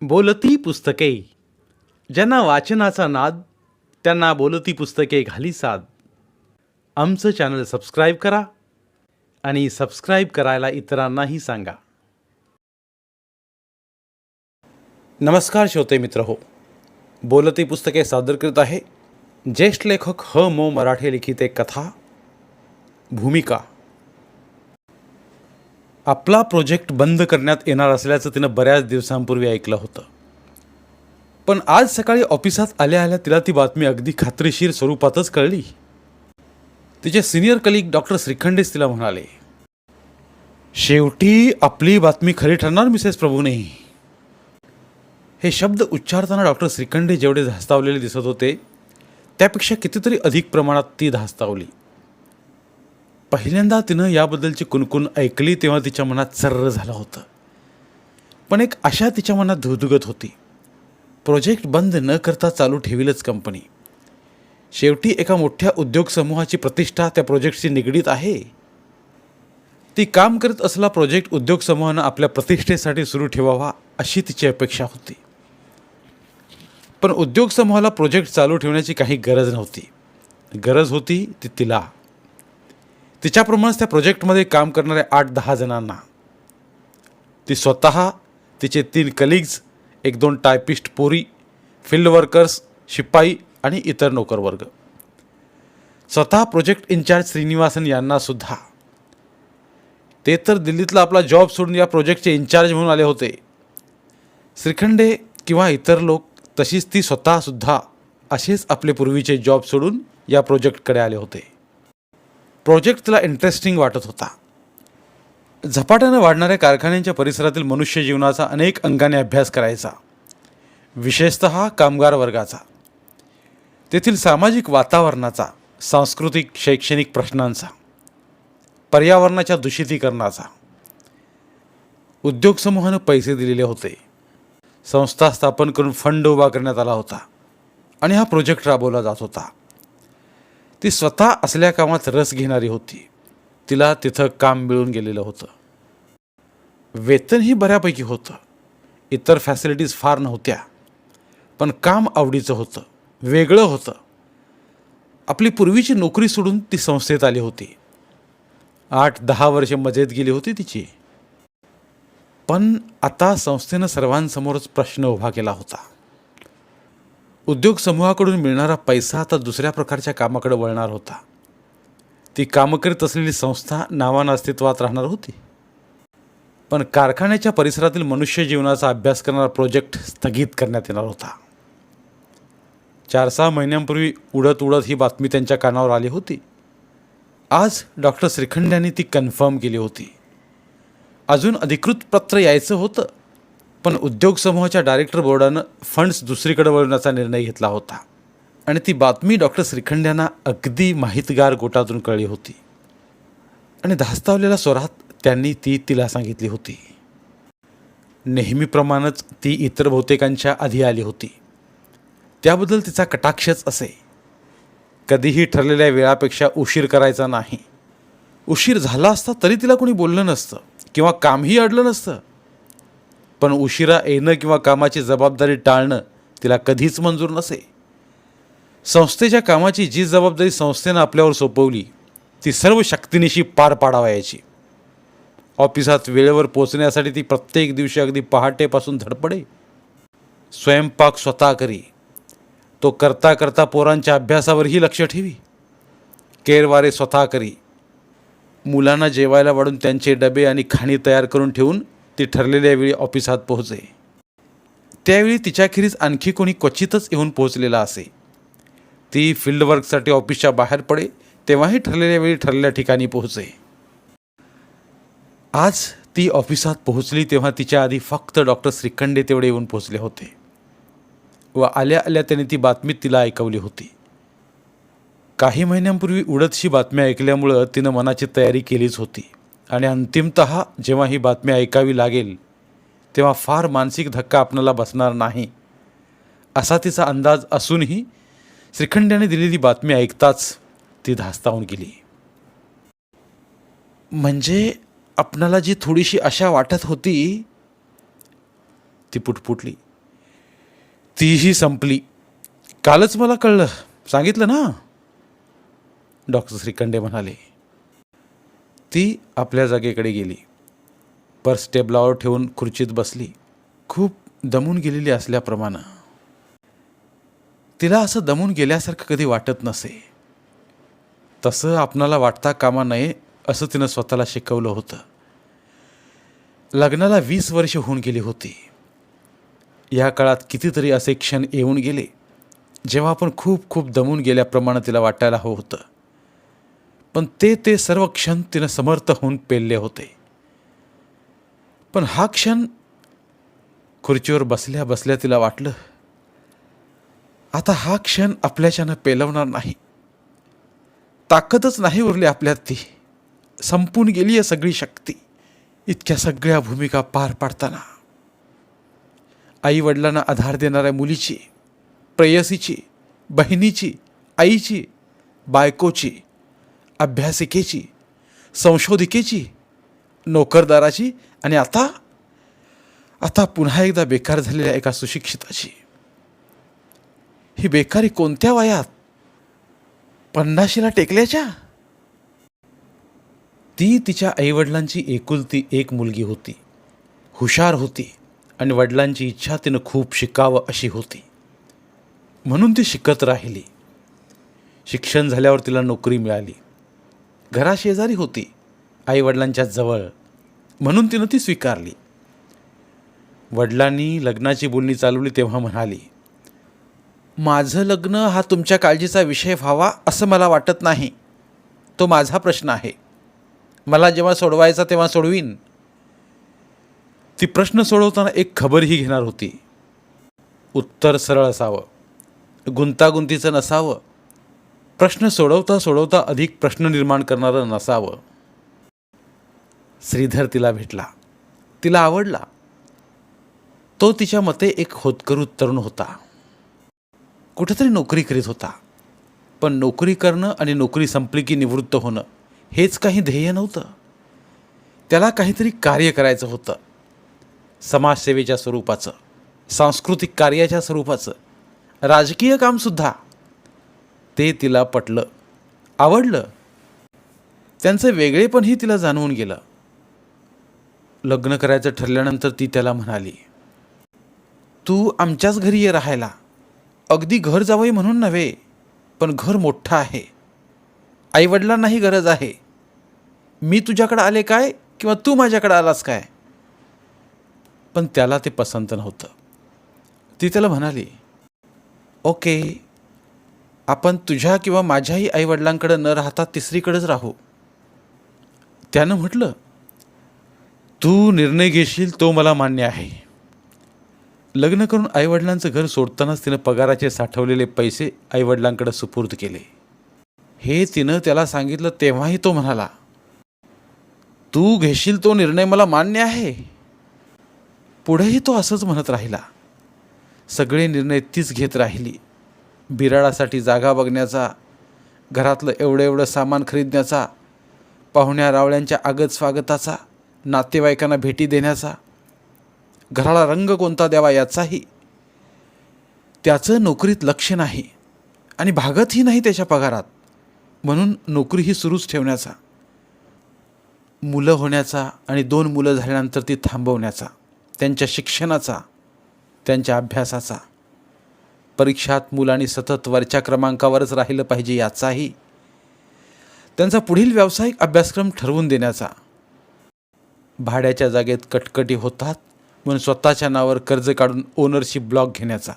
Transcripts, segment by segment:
बोलती पुस्तके. ज्यांना वाचनाचा नाद त्यांना बोलती पुस्तके घाली साद. आमचं चॅनल सबस्क्राईब करा आणि सबस्क्राईब करायला इतरांनाही सांगा. नमस्कार श्रोते मित्र हो, बोलती पुस्तके सादर करत आहे ज्येष्ठ लेखक मो मराठे लिखित एक कथा भूमिका. आपला प्रोजेक्ट बंद करण्यात येणार असल्याचं तिनं बऱ्याच दिवसांपूर्वी ऐकलं होतं. पण आज सकाळी ऑफिसात आल्या आल्या तिला ती बातमी अगदी खात्रीशीर स्वरूपातच कळली. तिचे सिनियर कलीग डॉक्टर श्रीखंडेच तिला म्हणाले, शेवटी आपली बातमी खरी ठरणार मिसेस प्रभूने. हे शब्द उच्चारताना डॉक्टर श्रीखंडे जेवढे धास्तावलेले दिसत होते त्यापेक्षा कितीतरी अधिक प्रमाणात ती धास्तावली. पहिल्यांदा तिनं याबद्दलची कुणकुण ऐकली तेव्हा तिच्या मनात सर्र झालं होतं. पण एक आशा तिच्या मनात धुगधुगत होती. प्रोजेक्ट बंद न करता चालू ठेवीलच कंपनी. शेवटी एका मोठ्या उद्योग समूहाची प्रतिष्ठा त्या प्रोजेक्टशी निगडीत आहे. ती काम करत असलेला प्रोजेक्ट उद्योग समूहानं आपल्या प्रतिष्ठेसाठी सुरू ठेवावा अशी तिची अपेक्षा होती. पण उद्योग समूहाला प्रोजेक्ट चालू ठेवण्याची काही गरज नव्हती. गरज होती ती तिला, तिच्याप्रमाणेच त्या प्रोजेक्टमध्ये काम करणाऱ्या 8-10 जणांना. ती स्वतः, तिचे 3 कलिग्ज, 1-2 टायपिस्ट पोरी, फील्ड वर्कर्स, शिपाई आणि इतर नोकरवर्ग. स्वतः प्रोजेक्ट इन्चार्ज श्रीनिवासन यांना सुद्धा. ते तर दिल्लीतला आपला जॉब सोडून या प्रोजेक्टचे इन्चार्ज म्हणून आले होते. श्रीखंडे किंवा इतर लोक, तशीच ती स्वतःसुद्धा असेच आपले पूर्वीचे जॉब सोडून या प्रोजेक्टकडे आले होते. प्रोजेक्ट तिला इंटरेस्टिंग वाटत होता. झपाट्यानं वाढणाऱ्या कारखान्यांच्या परिसरातील मनुष्य जीवनाचा अनेक अंगाने अभ्यास करायचा, विशेषतः कामगार वर्गाचा, तेथील सामाजिक वातावरणाचा, सांस्कृतिक शैक्षणिक प्रश्नांचा, पर्यावरणाच्या दूषितीकरणाचा. उद्योग समूहानं पैसे दिलेले होते, संस्था स्थापन करून फंड उभा करण्यात आला होता आणि हा प्रोजेक्ट राबवला जात होता. ती स्वतः असल्या कामात रस घेणारी होती. तिला तिथं काम मिळून गेलेलं होतं. वेतनही बऱ्यापैकी होतं. इतर फॅसिलिटीज फार नव्हत्या, पण काम आवडीचं होतं, वेगळं होतं. आपली पूर्वीची नोकरी सोडून ती संस्थेत आली होती. 8-10 वर्षे मजेत गेली होती तिची. पण आता संस्थेनं सर्वांसमोरच प्रश्न उभा केला होता. उद्योग समूहाकडून मिळणारा पैसा आता दुसऱ्या प्रकारच्या कामाकडे वळणार होता. ती कामं करीत असलेली संस्था नावानं अस्तित्वात राहणार होती, पण कारखान्याच्या परिसरातील मनुष्य जीवनाचा अभ्यास करणारा प्रोजेक्ट स्थगित करण्यात येणार होता. 4-6 महिन्यांपूर्वी उडत उडत ही बातमी त्यांच्या कानावर आली होती. आज डॉक्टर श्रीखंड्यांनी ती कन्फर्म केली होती. अजून अधिकृत पत्र यायचं होतं, पण उद्योग समूहाच्या डायरेक्टर बोर्डानं फंड्स दुसरीकडे वळवण्याचा निर्णय घेतला होता आणि ती बातमी डॉक्टर श्रीखंड्यांना अगदी माहितगार गोटातून कळली होती आणि धास्तावलेल्या स्वरात त्यांनी ती तिला सांगितली होती. नेहमीप्रमाणेच ती इतर बहुतेकांच्या आधी आली होती. त्याबद्दल तिचा कटाक्षच असे. कधीही ठरलेल्या वेळापेक्षा उशीर करायचा नाही. उशीर झाला असता तरी तिला कोणी बोललं नसतं किंवा कामही अडलं नसतं, पण उशिरा येणं किंवा कामाची जबाबदारी टाळणं तिला कधीच मंजूर नसे. संस्थेच्या कामाची जी जबाबदारी संस्थेनं आपल्यावर सोपवली ती सर्व शक्तीनिशी पार पाडावयाची. ऑफिसात वेळेवर पोचण्यासाठी ती प्रत्येक दिवशी अगदी पहाटेपासून धडपडे. स्वयंपाक स्वतः करी, तो करता करता पोरांच्या अभ्यासावरही लक्ष ठेवी. केरवारे स्वतः करी. मुलांना जेवायला वाढून त्यांचे डबे आणि खाणी तयार करून ठेवून ती ठरलेल्या वेळी ऑफिसात पोहोचे. त्यावेळी तिच्याखेरीज आणखी कोणी क्वचितच येऊन पोहोचलेला असे. ती फील्ड वर्कसाठी ऑफिसच्या बाहेर पडे तेव्हाही ठरलेल्या वेळी ठरलेल्या ठिकाणी पोहोचे. आज ती ऑफिसात पोहोचली तेव्हा तिच्या आधी फक्त डॉक्टर श्रीखंडे तेवढे येऊन पोहोचले होते व आल्या आल्या त्याने ती बातमी तिला ऐकवली होती. काही महिन्यांपूर्वी उडतशी बातमी ऐकल्यामुळं तिनं मनाची तयारी केलीच होती आणि अंतिमतः जेव्हा ही बातमी ऐकावी लागेल तेव्हा फार मानसिक धक्का आपणाला बसणार नाही असा तिचा अंदाज असूनही श्रीखंड्याने दिलेली बातमी ऐकताच ती धास्तावून गेली. म्हणजे आपणाला जी थोडीशी आशा वाटत होती ती पुटपुटली. तीही संपली. कालच मला कळलं, सांगितलं ना, डॉक्टर श्रीखंडे म्हणाले. ती आपल्या जागेकडे गेली. पर्स टेबलावर ठेवून खुर्चीत बसली. खूप दमून गेलेली असल्याप्रमाणे. तिला असं दमून गेल्यासारखं कधी वाटत नसे. तसं आपणाला वाटता कामा नये असं तिनं स्वतःला शिकवलं होतं. लग्नाला 20 वर्ष होऊन गेली होती. या काळात कितीतरी असे क्षण येऊन गेले जेव्हा आपण खूप खूप दमून गेल्याप्रमाणे तिला वाटायला हवं होतं. पण ते सर्व क्षण तिनं समर्थ होऊन पेलले होते. पण हा क्षण खुर्चीवर बसल्या बसल्या तिला वाटलं, आता हा क्षण आपल्याच्यानं पेलवणार नाही. ताकदच नाही उरली आपल्यात. ती संपून गेली आहे सगळी शक्ती. इतक्या सगळ्या भूमिका पार पाडताना आई वडिलांना आधार देणाऱ्या मुलीची, प्रेयसीची, बहिणीची, आईची, बायकोची, अभ्यासिकेची, संशोधिकेची, नोकरदाराची आणि आता पुन्हा एकदा बेकार झालेल्या एका सुशिक्षिताची. ही बेकारी कोणत्या वयात? 50शीला टेकल्याच्या. ती तिच्या आईवडिलांची एकुलती एक मुलगी होती. हुशार होती आणि वडिलांची इच्छा तिनं खूप शिकावं अशी होती. म्हणून ती शिकत राहिली. शिक्षण झाल्यावर तिला नोकरी मिळाली. घराशेजारी होती, आईवडिलांच्या जवळ, म्हणून तिनं ती स्वीकारली. वडिलांनी लग्नाची बोलणी चालवली तेव्हा म्हणाली, माझं लग्न हा तुमच्या काळजीचा विषय व्हावा असं मला वाटत नाही. तो माझा प्रश्न आहे. मला जेव्हा सोडवायचा तेव्हा सोडवीन. ती प्रश्न सोडवताना एक खबरही घेणार होती. उत्तर सरळ असावं, गुंतागुंतीचं नसावं, प्रश्न सोडवता सोडवता अधिक प्रश्न निर्माण करणारं नसावं. श्रीधर तिला भेटला. तिला आवडला. तो तिच्या मते एक होतकरू तरुण होता. कुठेतरी नोकरी करीत होता. पण नोकरी करणं आणि नोकरी संपली की निवृत्त होणं हेच काही ध्येय नव्हतं. त्याला काहीतरी कार्य करायचं होतं. समाजसेवेच्या स्वरूपाचं, सांस्कृतिक कार्याच्या स्वरूपाचं, राजकीय कामसुद्धा. ते तिला पटलं, आवडलं. त्यांचं वेगळेपणही तिला जाणवून गेलं. लग्न करायचं ठरल्यानंतर ती त्याला म्हणाली, तू आमच्याच घरी ये राहायला. अगदी घर जावई म्हणून नव्हे, पण घर मोठं आहे. आईवडिलांनाही गरज आहे. मी तुझ्याकडे आले काय किंवा तू माझ्याकडे आलास काय? पण त्याला ते पसंत नव्हतं. ती त्याला म्हणाली, ओके, आपण तुझ्या किंवा माझ्याही आईवडिलांकडे न राहता तिसरीकडेच राहू. त्यानं म्हटलं, तू निर्णय घेशील तो मला मान्य आहे. लग्न करून आईवडिलांचं घर सोडतानाच तिनं पगाराचे साठवलेले पैसे आईवडिलांकडे सुपूर्द केले. हे तिनं त्याला सांगितलं तेव्हाही तो म्हणाला, तू घेशील तो निर्णय मला मान्य आहे. पुढेही तो असंच म्हणत राहिला. सगळे निर्णय तीच घेत राहिली. बिराडासाठी जागा बघण्याचा, घरातलं एवढं सामान खरीदण्याचा, पाहुण्या रावळ्यांच्या आगत स्वागताचा, नातेवाईकांना भेटी देण्याचा, घराला रंग कोणता द्यावा याचाही. त्याचं नोकरीत लक्ष नाही आणि भागतही नाही त्याच्या पगारात, म्हणून नोकरीही सुरूच ठेवण्याचा, मुलं होण्याचा आणि 2 मुलं झाल्यानंतर ती थांबवण्याचा, त्यांच्या शिक्षणाचा, त्यांच्या अभ्यासाचा, परीक्षात मुलांनी सतत वरच्या क्रमांकावरच राहिलं पाहिजे याचाही, त्यांचा पुढील व्यावसायिक अभ्यासक्रम ठरवून देण्याचा. भाड्याच्या जागेत कटकटी होतात म्हणून स्वतःच्या नावावर कर्ज काढून ओनरशिप ब्लॉक घेण्याचा.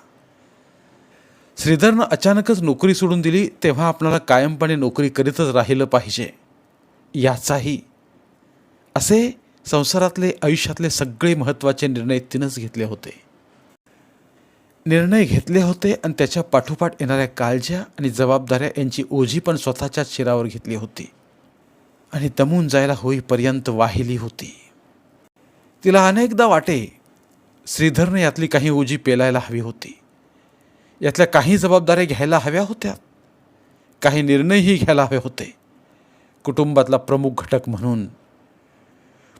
श्रीधरनं अचानकच नोकरी सोडून दिली तेव्हा आपल्याला कायमपणे नोकरी करीतच राहिलं पाहिजे याचाही. असे संसारातले, आयुष्यातले सगळे महत्त्वाचे निर्णय तिनंच घेतले होते. निर्णय घेतले होते आणि त्याच्या पाठोपाठ येणाऱ्या काळज्या आणि जबाबदाऱ्या यांची ओझी पण स्वतःच्याच शिरावर घेतली होती आणि दमून जायला होईपर्यंत वाहिली होती. तिला अनेकदा वाटे, श्रीधरने यातली काही ओझी पेलायला हवी होती. यातल्या काही जबाबदाऱ्या घ्यायला हव्या होत्या. काही निर्णयही घ्यायला हवे होते. कुटुंबातला प्रमुख घटक म्हणून.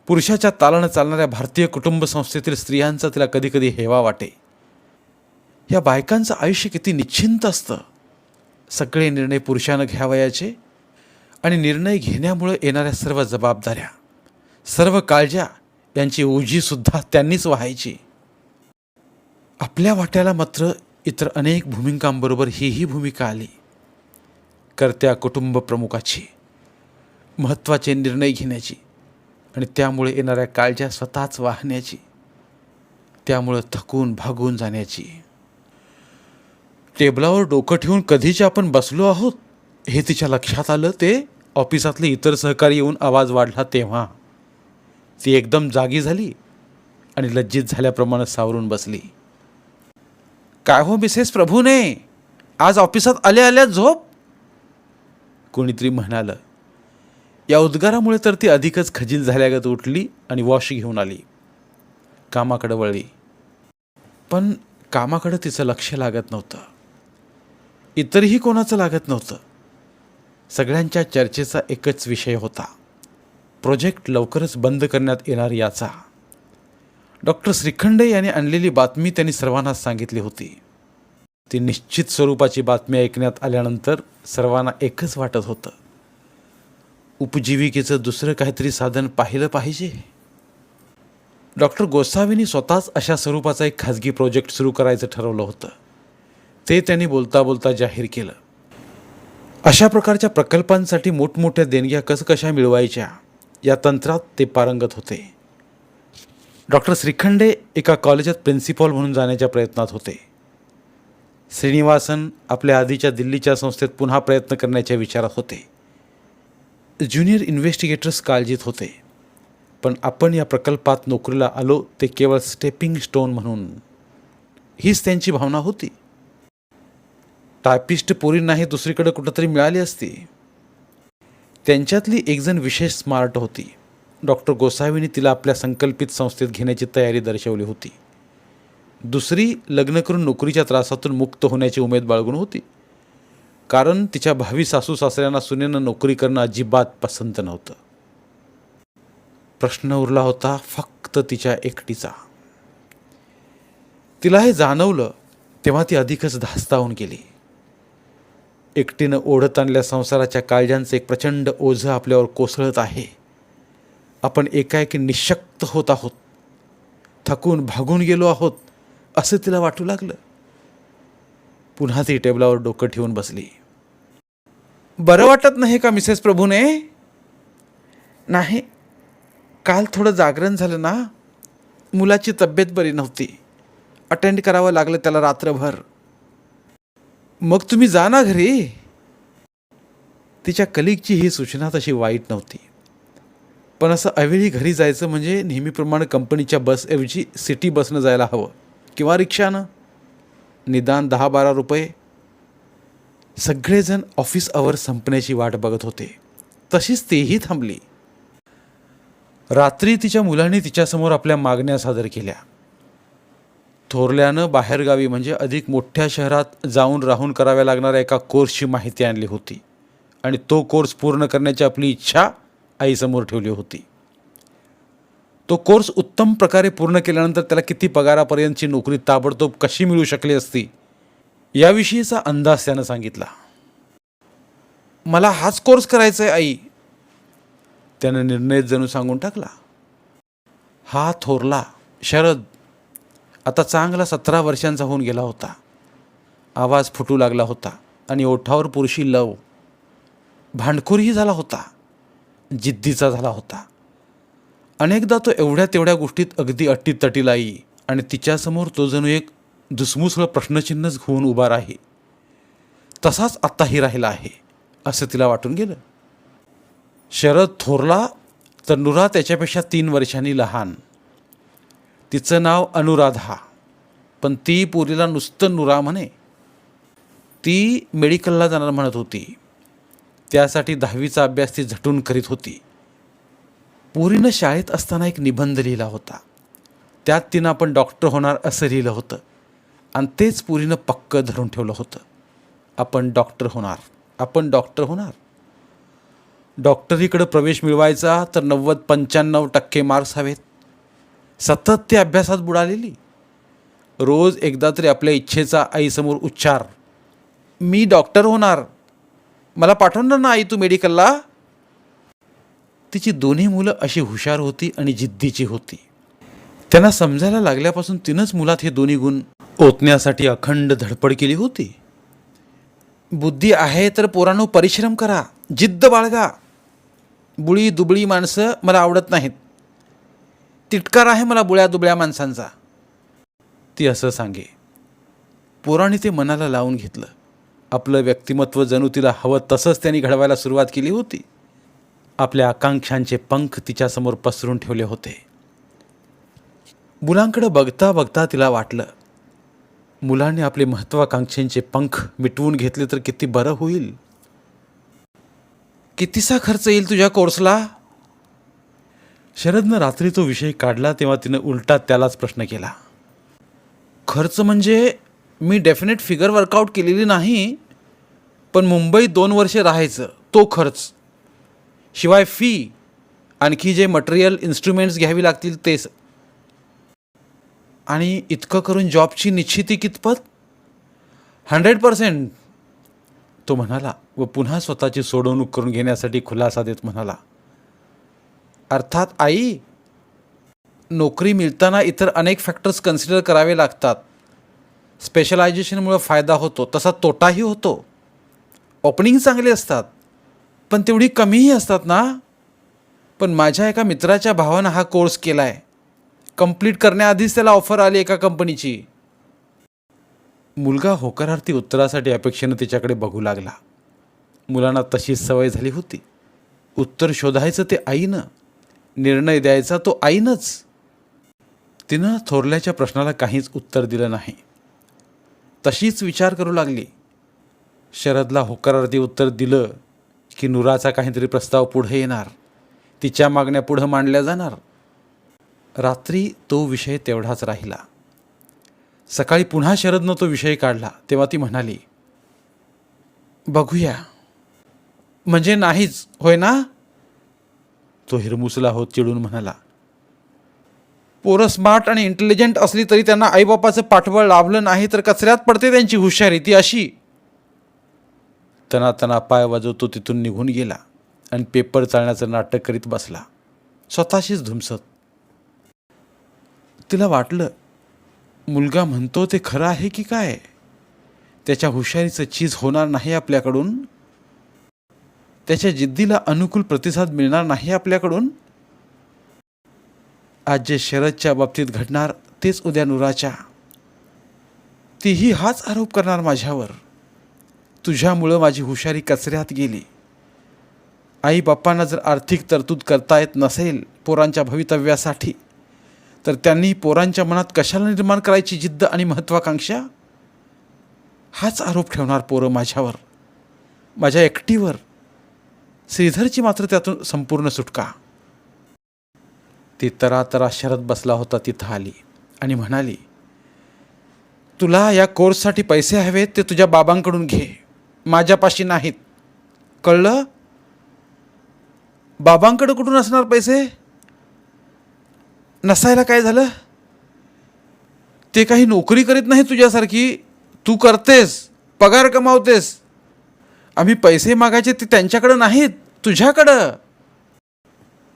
पुरुषाच्या तालानं चालणाऱ्या भारतीय कुटुंब संस्थेतील स्त्रियांचा तिला कधीकधी हेवा वाटे. या बायकांचं आयुष्य किती निश्चिंत असतं. सगळे निर्णय पुरुषानं घ्यावयाचे आणि निर्णय घेण्यामुळे येणाऱ्या सर्व जबाबदाऱ्या, सर्व काळज्या यांची ओझीसुद्धा त्यांनीच वहायची. आपल्या वाट्याला मात्र इतर अनेक भूमिकांबरोबर हीही भूमिका आली. कर्त्या कुटुंब प्रमुखाची, महत्त्वाचे निर्णय घेण्याची आणि त्यामुळे येणाऱ्या काळज्या स्वतःच वाहण्याची, त्यामुळं थकून भागून जाण्याची. टेबलावर डोकं ठेवून कधीच आपण बसलो आहोत हे तिच्या लक्षात आलं ते ऑफिसातले इतर सहकारी येऊन आवाज वाढला तेव्हा. ती एकदम जागी झाली आणि लज्जित झाल्याप्रमाणे सावरून बसली. काय हो मिसेस प्रभूने, आज ऑफिसात आल्या आल्या झोप? कोणीतरी म्हणालं. या उद्गारामुळे तर ती अधिकच खजील झाल्यागत उठली आणि वॉश घेऊन आली. कामाकडे वळली. पण कामाकडे तिचं लक्ष लागत नव्हतं. इतरही कोणाचं लागत नव्हतं. सगळ्यांच्या चर्चेचा एकच विषय होता, प्रोजेक्ट लवकरच बंद करण्यात येणार याचा. डॉक्टर श्रीखंडे यांनी आणलेली बातमी त्यांनी सर्वांनाच सांगितली होती. ती निश्चित स्वरूपाची बातमी ऐकण्यात आल्यानंतर सर्वांना एकच वाटत होतं, उपजीविकेचं दुसरं काहीतरी साधन पाहिलं पाहिजे. डॉक्टर गोसावींनी स्वतःच अशा स्वरूपाचा एक खाजगी प्रोजेक्ट सुरू करायचं ठरवलं होतं. ते त्यांनी बोलता बोलता जाहीर केलं. अशा प्रकारच्या प्रकल्पांसाठी मोठमोठ्या देणग्या कशा मिळवायच्या या तंत्रात ते पारंगत होते. डॉक्टर श्रीखंडे एका कॉलेजात प्रिन्सिपॉल म्हणून जाण्याच्या प्रयत्नात होते. श्रीनिवासन आपल्या आधीच्या दिल्लीच्या संस्थेत पुन्हा प्रयत्न करण्याच्या विचारात होते. ज्युनियर इन्व्हेस्टिगेटर्स काळजीत होते. पण आपण या प्रकल्पात नोकरीला आलो ते केवळ स्टेपिंग स्टोन म्हणून, हीच त्यांची भावना होती. टायपिस्ट पोरींनाही दुसरीकडे कुठंतरी मिळाली असती. त्यांच्यातली एकजण विशेष स्मार्ट होती. डॉक्टर गोसावींनी तिला आपल्या संकल्पित संस्थेत घेण्याची तयारी दर्शवली होती. दुसरी लग्न करून नोकरीच्या त्रासातून मुक्त होण्याची उमेद बाळगून होती. कारण तिच्या भावी सासू सासऱ्यांना सुनेनं नोकरी करणं अजिबात पसंत नव्हतं. प्रश्न उरला होता फक्त तिच्या एकटीचा. तिला हे जाणवलं तेव्हा ती अधिकच धास्तावून गेली. एकटीनं ओढत आणल्या संसाराच्या काळज्यांचं एक प्रचंड ओझं आपल्यावर कोसळत आहे. आपण एकाएकी निःशक्त होत आहोत, थकून भागून गेलो आहोत असं तिला वाटू लागलं. पुन्हा ती टेबलावर डोकं ठेवून बसली. बरं वाटत नाही का मिसेस प्रभूने? नाही, काल थोडं जागरण झालं ना, मुलाची तब्येत बरी नव्हती, अटेंड करावं लागलं त्याला रात्रभर. मग तुम्ही जा ना घरी. तिच्या कलिगची ही सूचना तशी वाईट नव्हती. पण असं अवेळी घरी जायचं म्हणजे नेहमीप्रमाणे कंपनीच्या बसऐवजी सिटी बसनं जायला हवं किंवा रिक्षानं. निदान 10-12 रुपये. सगळेजण ऑफिस आवर संपण्याची वाट बघत होते. तशीच तेही थांबली. रात्री तिच्या मुलांनी तिच्यासमोर आपल्या मागण्या सादर केल्या. थोरल्यानं बाहेरगावी म्हणजे अधिक मोठ्या शहरात जाऊन राहून कराव्या लागणाऱ्या एका कोर्सची माहिती आणली होती आणि तो कोर्स पूर्ण करण्याची आपली इच्छा आईसमोर ठेवली होती. तो कोर्स उत्तम प्रकारे पूर्ण केल्यानंतर त्याला किती पगारापर्यंतची नोकरी ताबडतोब कशी मिळू शकली असती याविषयीचा अंदाज त्यानं सांगितला. मला हाच कोर्स करायचा आहे आई, त्यानं निर्णय जणू सांगून टाकला. हा थोरला शरद आता चांगला 17 वर्षांचा होऊन गेला होता. आवाज फुटू लागला होता आणि ओठावर पुरुषी लव. भांडखोरही झाला होता, जिद्दीचा झाला होता. अनेकदा तो एवढ्या तेवढ्या गोष्टीत अगदी अट्टीतटीला येई आणि तिच्यासमोर तो जणू एक दुसमुसळ प्रश्नचिन्हच होऊन उभा राही. तसाच आत्ताही राहिला आहे असं तिला वाटून गेलं. शरद थोरला तर नुरा त्याच्यापेक्षा 3 वर्षांनी लहान. तिचं नाव अनुराधा, पण ती पोरीला नुसतं नुरा म्हणे. ती मेडिकलला जाणार म्हणत होती. त्यासाठी 10वीचा अभ्यास ती झटून करीत होती. पोरीनं शाळेत असताना एक निबंध लिहिला होता. त्यात तिनं आपण डॉक्टर होणार असं लिहिलं होतं आणि तेच पोरीनं पक्क धरून ठेवलं होतं. आपण डॉक्टर होणार, आपण डॉक्टर होणार. डॉक्टरीकडे प्रवेश मिळवायचा तर 90-95% मार्क्स हवेत. सतत ते अभ्यासात बुडालेली. रोज एकदा तरी आपल्या इच्छेचा आईसमोर उच्चार, मी डॉक्टर होणार, मला पाठवणार ना आई तू मेडिकलला. तिची दोन्ही मुलं अशी हुशार होती आणि जिद्दीची होती. त्यांना समजायला लागल्यापासून तिनंच मुलात हे दोन्ही गुण ओतण्यासाठी अखंड धडपड केली होती. बुद्धी आहे तर पोरांनो परिश्रम करा, जिद्द बाळगा. बुळी दुबळी माणसं मला आवडत नाहीत, तिटकार आहे मला बुळ्या दुबळ्या माणसांचा, ती असं सांगे. पोरांनी ते मनाला लावून घेतलं. आपलं व्यक्तिमत्व जणू तिला हवं तसंच त्यांनी घडवायला सुरुवात केली होती. आपल्या आकांक्षांचे पंख तिच्यासमोर पसरून ठेवले होते. मुलांकडे बघता बघता तिला वाटलं, मुलांनी आपले महत्त्वाकांक्षांचे पंख मिटवून घेतले तर किती बरं होईल. कितीसा खर्च येईल तुझ्या कोर्सला. शरदनं रात्री तो विषय काढला तेव्हा तिनं उलटा त्यालाच प्रश्न केला. खर्च म्हणजे मी डेफिनेट फिगर वर्कआउट केलेली नाही, पण मुंबईत 2 वर्षे राहायचं तो खर्च, शिवाय फी, आणखी जे मटेरियल इन्स्ट्रुमेंट्स घ्यावी लागतील तेच. आणि इतकं करून जॉबची निश्चिती कितपत. 100%, तो म्हणाला व पुन्हा स्वतःची सोडवणूक करून घेण्यासाठी खुलासा देत म्हणाला. अर्थात आई, नोकरी मिळताना इतर अनेक फॅक्टर्स कन्सिडर करावे लागतात. स्पेशलायझेशनमुळे फायदा होतो, तसा तोटाही होतो. ओपनिंग चांगले असतात पण तेवढी कमीही असतात ना. पण माझ्या एका मित्राच्या भावानं हा कोर्स केला आहे. कंप्लीट करण्याआधीच त्याला ऑफर आली एका कंपनीची. मुलगा होकारार्थी उत्तरासाठी अपेक्षेनं तिच्याकडे बघू लागला. मुलांना तशीच सवय झाली होती. उत्तर शोधायचं ते आईनं, निर्णय द्यायचा तो आईनंच. तिनं थोरल्याच्या प्रश्नाला काहीच उत्तर दिलं नाही. तशीच विचार करू लागली. शरदला होकारार्थी उत्तर दिलं की नुराचा काहीतरी प्रस्ताव पुढे येणार, तिच्या मागण्या पुढं मांडल्या जाणार. रात्री तो विषय तेवढाच राहिला. सकाळी पुन्हा शरदनं तो विषय काढला तेव्हा ती म्हणाली, बघूया. म्हणजे नाहीच होय ना. तो हिरमुसला होत चिडून म्हणाला, पोरं स्मार्ट आणि इंटेलिजंट असली तरी त्यांना आईबापाचं पाठबळ लाभलं नाही तर कचऱ्यात पडते त्यांची हुशारी. ती अशी. तना पाय वाजवतो तिथून निघून गेला आणि पेपर चालण्याचं नाटक करीत बसला, स्वतःशीच धुमसत. तिला वाटलं, मुलगा म्हणतो ते खरं आहे की काय. त्याच्या हुशारीचं चीज होणार नाही आपल्याकडून, त्याच्या जिद्दीला अनुकूल प्रतिसाद मिळणार नाही आपल्याकडून. आज जे शरदच्या बाबतीत घडणार तेच उद्या नुराच्या. तीही हाच आरोप करणार माझ्यावर, तुझ्यामुळं माझी हुशारी कचऱ्यात गेली. आई बापांना जर आर्थिक तरतूद करता येत नसेल पोरांच्या भवितव्यासाठी, तर त्यांनी पोरांच्या मनात कशाला निर्माण करायची जिद्द आणि महत्त्वाकांक्षा. हाच आरोप ठेवणार पोरं माझ्यावर, माझ्या एकटीवर. श्रीधरची मात्र त्यातून संपूर्ण सुटका. ती तरातरा शरद बसला होता तिथं आली आणि म्हणाली, तुला या कोर्ससाठी पैसे हवेत ते तुझ्या बाबांकडून घे, माझ्यापाशी नाहीत, कळलं. बाबांकडे कुठून असणार पैसे. नसायला काय झालं. ते काही नोकरी करीत नाही तुझ्यासारखी, तू करतेस, पगार कमावतेस. आम्ही पैसे मागायचे ते त्यांच्याकडं नाहीत, तुझ्याकडं.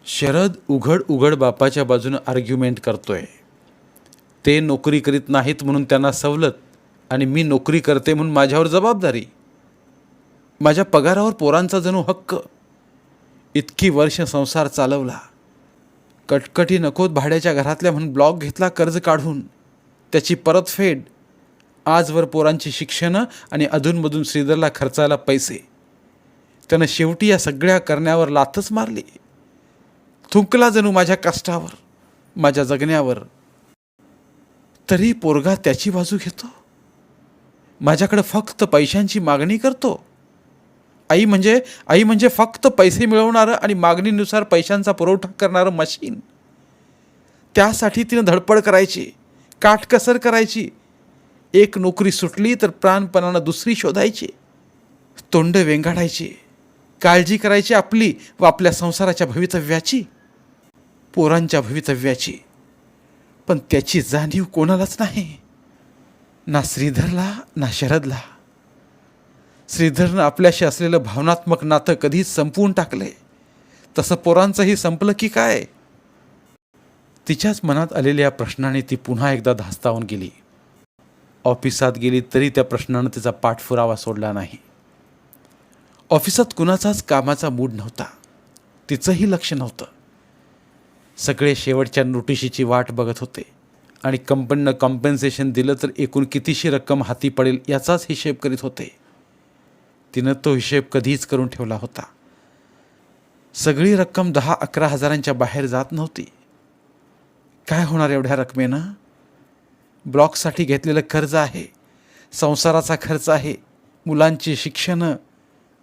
शरद उघड उघड बापाच्या बाजूनं आर्ग्युमेंट करतोय. ते नोकरी करीत नाहीत म्हणून त्यांना सवलत, आणि मी नोकरी करते म्हणून माझ्यावर जबाबदारी. माझ्या पगारावर पोरांचा जणू हक्क. इतकी वर्ष संसार चालवला, कटकटी नकोत भाड्याच्या घरातल्या म्हणून ब्लॉक घेतला कर्ज काढून, त्याची परतफेड, आजवर पोरांची शिक्षणं आणि अधूनमधून श्रीधरला खर्चायला पैसे. त्यानं शेवटी या सगळ्या करण्यावर लाथच मारली. थुंकला जणू माझ्या कष्टावर, माझ्या जगण्यावर. तरी पोरगा त्याची बाजू घेतो, माझ्याकडे फक्त पैशांची मागणी करतो. आई म्हणजे फक्त पैसे मिळवणारं आणि मागणीनुसार पैशांचा पुरवठा करणारं मशीन. त्यासाठी तिनं धडपड करायची, काटकसर करायची. एक नोकरी सुटली तर प्राणपणानं दुसरी शोधायची, तोंड वेंगाडायची, काळजी करायची आपली व आपल्या संसाराच्या भवितव्याची, पोरांच्या भवितव्याची. पण त्याची जाणीव कोणालाच नाही. ना श्रीधरला ना शरदला. श्रीधरनं आपल्याशी असलेलं भावनात्मक नातं कधीच संपवून टाकले, तसं पोरांचंही संपलं की काय. तिच्याच मनात आलेल्या प्रश्नाने ती पुन्हा एकदा धास्तावून गेली. ऑफिसात गेली तरी त्या प्रश्नानं तिचा पाठपुरावा सोडला नाही. ऑफिसात कुणाचाच कामाचा मूड नव्हता, तिचंही लक्ष नव्हतं. सगळे शेवटच्या नोटिशीची वाट बघत होते आणि कंपनीनं कॉम्पेन्सेशन दिलं तर एकूण कितीशी रक्कम हाती पडेल याचाच हिशेब करीत होते. तिनं तो हिशेब कधीच करून ठेवला होता. सगळी रक्कम 10-11 हजारांच्या बाहेर जात नव्हती. काय होणार एवढ्या रकमेनं? ब्लॉकसाठी घेतलेलं कर्ज आहे, संसाराचा खर्च आहे, मुलांची शिक्षणं,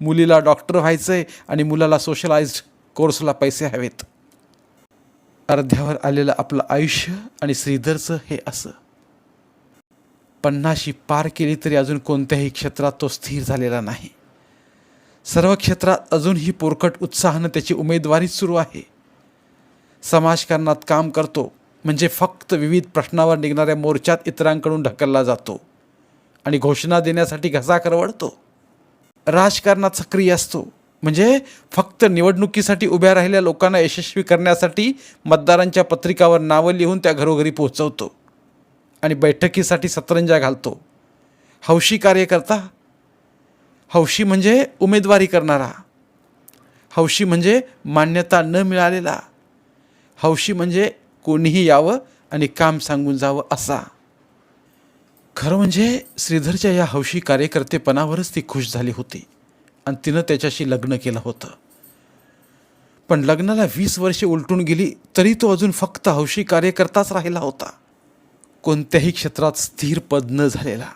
मुलीला डॉक्टर व्हायचं आहे आणि मुलाला सोशलाइज्ड कोर्सला पैसे हवेत. अर्ध्यावर आलेलं आपलं आयुष्य आणि श्रीधरचं हे असं. 50शी पार केली तरी अजून कोणत्याही क्षेत्रात तो स्थिर झालेला नाही. सर्व क्षेत्रात अजूनही पोरकट उत्साहानं त्याची उमेदवारीच सुरू आहे. समाजकारणात काम करतो म्हणजे फक्त विविध प्रश्नावर निघणाऱ्या मोर्चात इतरांकडून ढकलला जातो आणि घोषणा देण्यासाठी घसा करवडतो. राजकारणात सक्रिय असतो म्हणजे फक्त निवडणुकीसाठी उभ्या राहिलेल्या लोकांना यशस्वी करण्यासाठी मतदारांच्या पत्रिकावर नावं लिहून त्या घरोघरी पोहोचवतो आणि बैठकीसाठी सतरंजा घालतो. हौशी कार्यकर्ता. हौशी म्हणजे उमेदवारी करणारा. हौशी म्हणजे मान्यता न मिळालेला. हौशी म्हणजे कोणीही यावं आणि काम सांगून जावं असा. खरं म्हणजे श्रीधरच्या या हौशी कार्यकर्तेपणावरच ती खुश झाली होती आणि तिनं त्याच्याशी लग्न केलं होतं. पण लग्नाला 20 वर्षे उलटून गेली तरी तो अजून फक्त हौशी कार्यकर्ताच राहिला होता. कोणत्याही क्षेत्रात स्थिर पद न झालेला,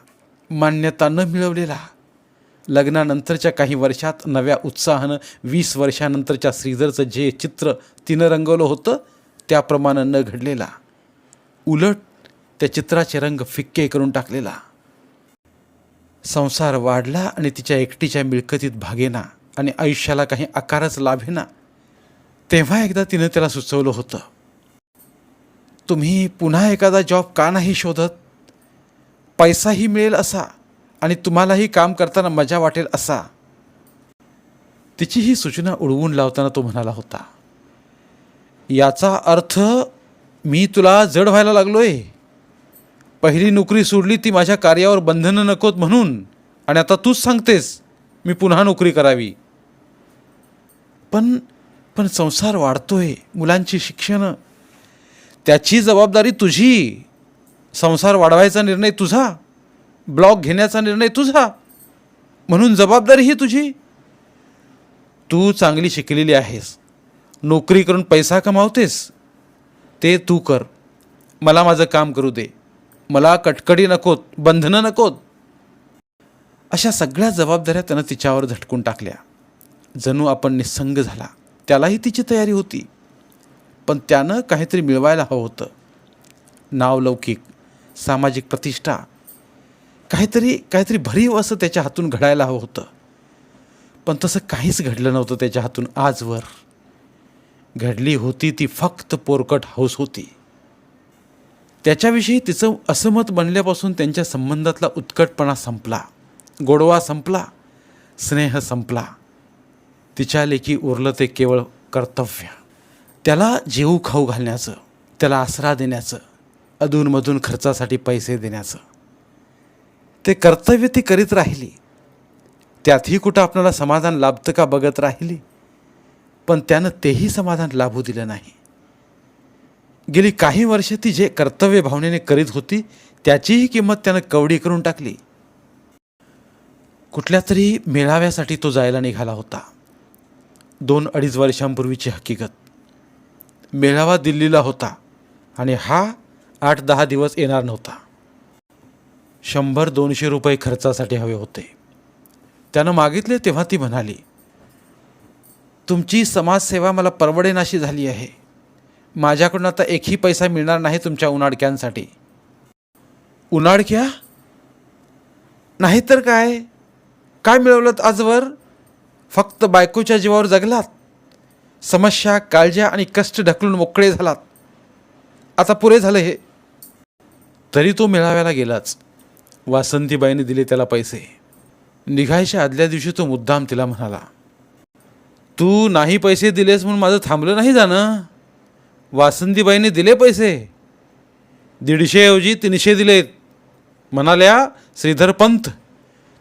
मान्यता न मिळवलेला. लग्नानंतरच्या काही वर्षात नव्या उत्साहानं 20 वर्षानंतरच्या श्रीधरचं जे चित्र तिनं रंगवलं होतं त्याप्रमाणे न घडलेला. उलट त्या चित्राचे रंग फिक्के करून टाकलेला. संसार वाढला आणि तिच्या एकटीच्या मिळकतीत भागेना आणि आयुष्याला काही आकारच लाभेना. तेव्हा एकदा तिनं त्याला सुचवलं होतं, तुम्ही पुन्हा एखादा जॉब का नाही शोधत? पैसाही मिळेल असा आणि तुम्हालाही काम करताना मजा वाटेल असा. तिची ही सूचना उडवून लावताना तो म्हणाला होता, याचा अर्थ मी तुला जड व्हायला लागलोय. पहिली नोकरी सोडली ती माझ्या कार्यावर बंधनं नकोत म्हणून, आणि आता तूच सांगतेस मी पुन्हा नोकरी करावी. पण संसार वाढतोय, मुलांची शिक्षणं, त्याची जबाबदारी तुझी. संसार वाढवायचा निर्णय तुझा, ब्लॉक घेण्याचा निर्णय तुझा, म्हणून जबाबदारी ही तुझी. तू चांगली शिकलेली आहेस, नोकरी करून पैसा कमावतेस, ते तू कर. मला माझं काम करू दे. मला कटकडी नकोत, बंधनं नकोत. अशा सगळ्या जबाबदाऱ्या त्यानं तिच्यावर झटकून टाकल्या. जणू आपण निस्संग झाला. त्यालाही तिची तयारी होती, पण त्यानं काहीतरी मिळवायला हवं होतं. नावलौकिक, सामाजिक प्रतिष्ठा, काहीतरी भरीव असं त्याच्या हातून घडायला हवं होतं. पण तसं काहीच घडलं नव्हतं त्याच्या हातून आजवर. घडली होती ती फक्त पोरकट हौस होती. त्याच्याविषयी तिचं असमत बनल्यापासून त्यांच्या संबंधातला उत्कटपणा संपला, गोडवा संपला, स्नेह संपला. तिच्या लेकी उरलं ते केवळ कर्तव्य. त्याला जेवू खाऊ घालण्याचं, त्याला आसरा देण्याचं, अधूनमधून खर्चासाठी पैसे देण्याचं. ते कर्तव्य ती करीत राहिली. त्यातही कुठं आपल्याला समाधान लाभतं का बघत राहिली. पण त्यानं तेही समाधान लाभू दिलं नाही. गेली काही वर्ष ती जे कर्तव्य भावनेने करीत होती त्याचीही किंमत त्यानं कवडी करून टाकली. कुठल्या तरी मेळाव्यासाठी तो जायला निघाला होता. 2-2.5 वर्षांपूर्वीची हकीकत. मेळावा दिल्लीला होता आणि हा 8-10 दिवस येणार नव्हता. 100-200 रुपये खर्चासाठी हवे होते. त्यानं मागितले तेव्हा ती म्हणाली, तुमची समाजसेवा मला परवडेनाशी झाली आहे. माझ्याकडून आता एकही पैसा मिळणार नाही तुमच्या उनाडक्यांसाठी. उनाडक्या? नाहीतर काय? काय मिळवलं आजवर? फक्त बायकोच्या जीवावर जगलात. समस्या, काळज्या आणि कष्ट ढकलून मोकळे झालात. आता पुरे झालं हे. तरी तो मेळाव्याला गेलाच. वासंतीबाईने दिले त्याला पैसे. निघायच्या आदल्या दिवशी तो मुद्दाम तिला म्हणाला, तू नाही पैसे दिलेस म्हणून माझं थांबलं नाही जाणं. वासंतीबाईने दिले पैसे, 150 ऐवजी 300 दिलेत. म्हणाल्या, श्रीधर पंत,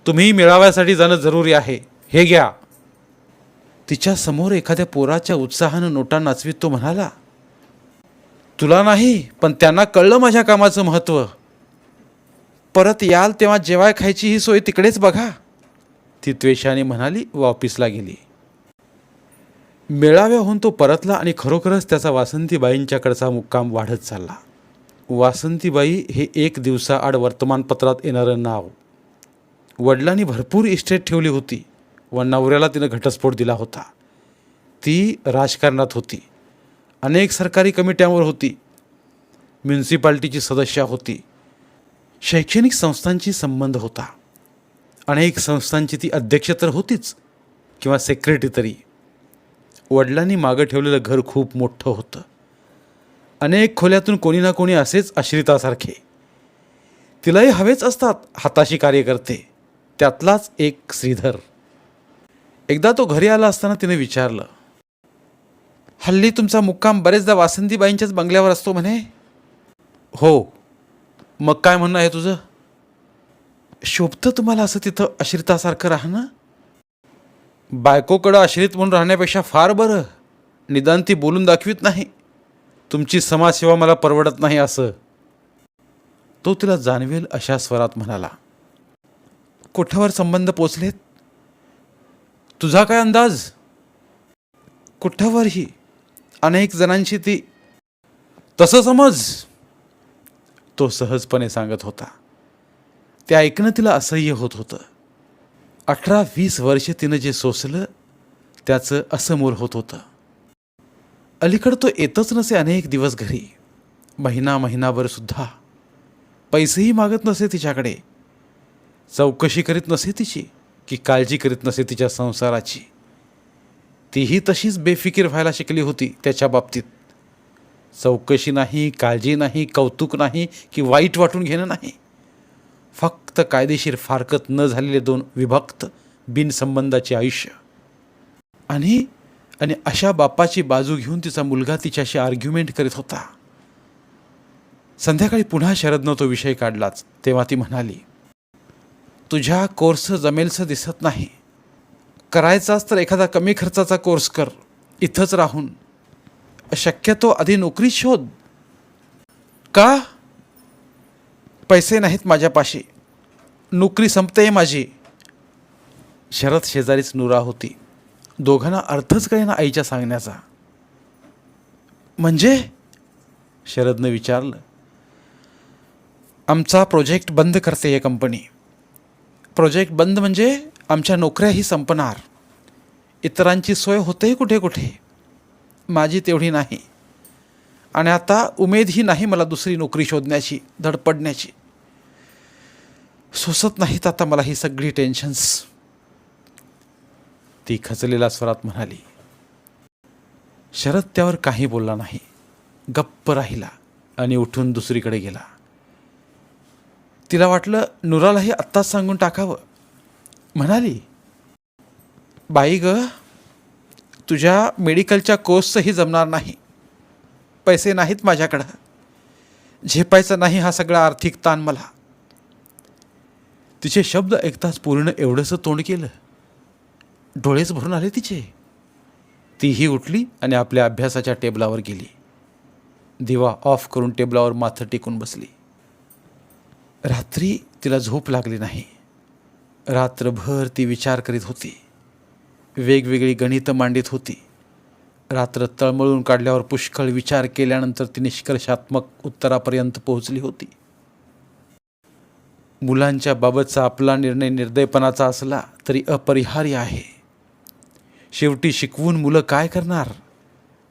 तुम्ही मेळाव्यासाठी जाणं जरुरी आहे, हे घ्या. तिच्या समोर एखाद्या पोराच्या उत्साहानं नोटा नाचवीत तो म्हणाला, तुला नाही पण त्यांना कळलं माझ्या कामाचं महत्त्व. परत याल तेव्हा जेवाय खायची ही सोय तिकडेच बघा. ती त्वेषाने म्हणाली व ऑफिसला गेली. मेळाव्याहून तो परतला आणि खरोखरच त्याचा वासंतीबाईंच्याकडचा मुक्काम वाढत चालला. वासंतीबाई हे एक दिवसाआड वर्तमानपत्रात येणारं नाव. वडिलांनी भरपूर इस्टेट ठेवली होती व नवऱ्याला तिनं घटस्फोट दिला होता. ती राजकारणात होती, अनेक सरकारी कमिट्यांवर होती, म्युन्सिपाल्टीची सदस्य होती, शैक्षणिक संस्थांशी संबंध होता. अनेक संस्थांची ती अध्यक्ष तर होतीच किंवा सेक्रेटरी तरी. वडिलांनी मागं ठेवलेलं घर खूप मोठं होतं. अनेक खोल्यातून कोणी ना कोणी असेच आश्रितासारखे. तिलाही हवेच असतात हाताशी कार्यकर्ते, त्यातलाच एक श्रीधर. एकदा तो घरी आला असताना तिने विचारलं, हल्ली तुमचा मुक्काम बरेचदा वासंतीबाईंच्याच बंगल्यावर असतो म्हणे. हो, मग काय म्हणणं आहे तुझं? शोभतं तुम्हाला असं तिथं आश्रितासारखं राहणं? बायकोकडं आश्रित म्हणून राहण्यापेक्षा फार बरं. निदान ती बोलून दाखवित नाही, तुमची समाजसेवा मला परवडत नाही असं. तो तिला जाणवेल अशा स्वरात म्हणाला. कुठावर संबंध पोचलेत? तुझा काय अंदाज? कुठावरही अनेक जणांशी ती. तसं समज, तो सहजपणे सांगत होता. ते ऐकणं तिला असह्य होत होतं. 18-20 वर्षे तिनं जे सोसलं त्याचं असमोर होत होतं. अलीकडं तो येतच नसे अनेक दिवस घरी, महिनाभर सुद्धा. पैसेही मागत नसे तिच्याकडे, चौकशी करीत नसे तिची, की काळजी करीत नसे तिच्या संसाराची. तीही तशीच बेफिकीर व्हायला शिकली होती त्याच्या बाबतीत. चौकशी नाही, काळजी नाही, कौतुक नाही की वाईट वाटून घेणं नाही. फक्त कायदेशीर फारकत न झालेले 2 विभक्त बिनसंबंधाचे आयुष्य. आणि अशा बापाची बाजू घेऊन तिचा मुलगा तिच्याशी आर्ग्युमेंट करीत होता. संध्याकाळी पुन्हा शरदनं तो विषय काढलाच. तेव्हा ती म्हणाली, तुझ्या कोर्स जमेलचं दिसत नाही. करायचाच तर एखादा कमी खर्चाचा कोर्स कर, इथंच राहून. शक्यतो आधी नोकरी शोध. का? पैसे नाहीत माझ्यापाशी, नोकरी संपते माझी. शरद शेजारीच नुरा होती. दोघांना अर्थच कळेना आईच्या सांगण्याचा. म्हणजे? शरदनं विचारलं. आमचा प्रोजेक्ट बंद करते ही कंपनी. प्रोजेक्ट बंद म्हणजे आमच्या नोकऱ्याही संपणार. इतरांची सोय होते कुठे कुठे, माझी तेवढी नाही. आणि आता उमेदही नाही मला दुसरी नोकरी शोधण्याची, धडपडण्याची. सोसत नाहीत आता मला ही सगळी टेन्शन्स. ती खचलेल्या स्वरात म्हणाली. शरद त्यावर काही बोलला नाही, गप्प राहिला आणि उठून दुसरीकडे गेला. तिला वाटलं नुरालाही आत्ताच सांगून टाकावं. म्हणाली, बाई ग, तुझ्या मेडिकलच्या कोर्सचंही जमणार नाही. पैसे नाहीत माझ्याकडं, झेपायचा नाही हा सगळा आर्थिक ताण मला. तिचे शब्द ऐकताच पूर्ण एवढंसं तोंड केलं. डोळेच भरून आले तिचे. तीही उठली आणि आपल्या अभ्यासाच्या टेबलावर गेली. दिवा ऑफ करून टेबलावर माथं टेकून बसली. रात्री तिला झोप लागली नाही. रात्रभर ती विचार करीत होती, वेगवेगळी गणितं मांडित होती. रात्र तळमळून काढल्यावर पुष्कळ विचार केल्यानंतर ती निष्कर्षात्मक उत्तरापर्यंत पोहोचली होती. मुलांच्या बाबतचा आपला निर्णय निर्दयपणाचा असला तरी अपरिहार्य आहे. शेवटी शिकवून मुलं काय करणार?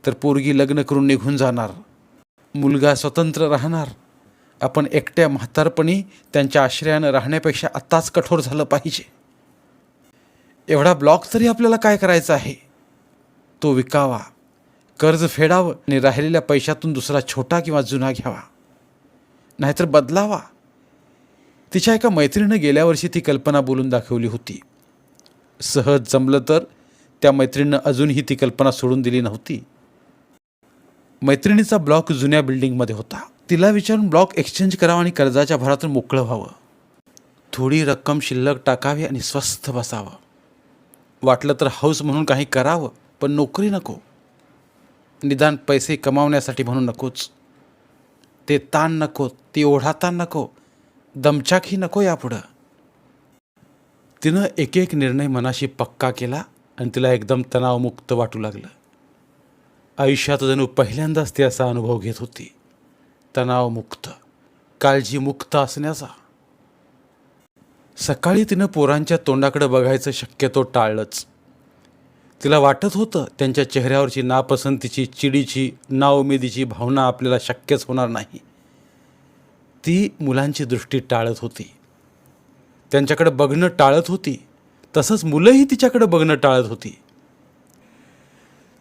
तर पोरगी लग्न करून निघून जाणार, मुलगा स्वतंत्र राहणार. आपण एकट्या म्हातारपणी त्यांच्या आश्रयानं राहण्यापेक्षा आत्ताच कठोर झालं पाहिजे. एवढा ब्लॉक तरी आपल्याला काय करायचा आहे? तो विकावा, कर्ज फेडावं आणि राहिलेल्या पैशातून दुसरा छोटा किंवा जुना घ्यावा, नाहीतर बदलावा. तिच्या एका मैत्रिणीनं गेल्या वर्षी ती कल्पना बोलून दाखवली होती. सहज जमलं तर त्या मैत्रिणीनं अजूनही ती कल्पना सोडून दिली नव्हती. मैत्रिणीचा ब्लॉक जुन्या बिल्डिंगमध्ये होता. तिला विचारून ब्लॉक एक्सचेंज करावा आणि कर्जाच्या भरातून मोकळं व्हावं. थोडी रक्कम शिल्लक टाकावी आणि स्वस्थ बसावं. वाटलं तर हौस म्हणून काही करावं, पण नोकरी नको. निदान पैसे कमावण्यासाठी म्हणून नकोच. ते ताण नको, ती ओढाताण नको, दमछाकही नको यापुढं. तिनं एक एक निर्णय मनाशी पक्का केला आणि तिला एकदम तणावमुक्त वाटू लागलं. आयुष्यात जणू पहिल्यांदाच ती असा अनुभव घेत होती, तणावमुक्त, काळजीमुक्त असण्याचा. सकाळी तिनं पोरांच्या तोंडाकडे बघायचं शक्यतो टाळलंच. तिला वाटत होतं त्यांच्या चेहऱ्यावरची नापसंतीची, चिडीची, नाउमेदीची भावना आपल्याला शक्यच होणार नाही. ती मुलांची दृष्टी टाळत होती, त्यांच्याकडे बघणं टाळत होती. तसंच मुलंही तिच्याकडे बघणं टाळत होती.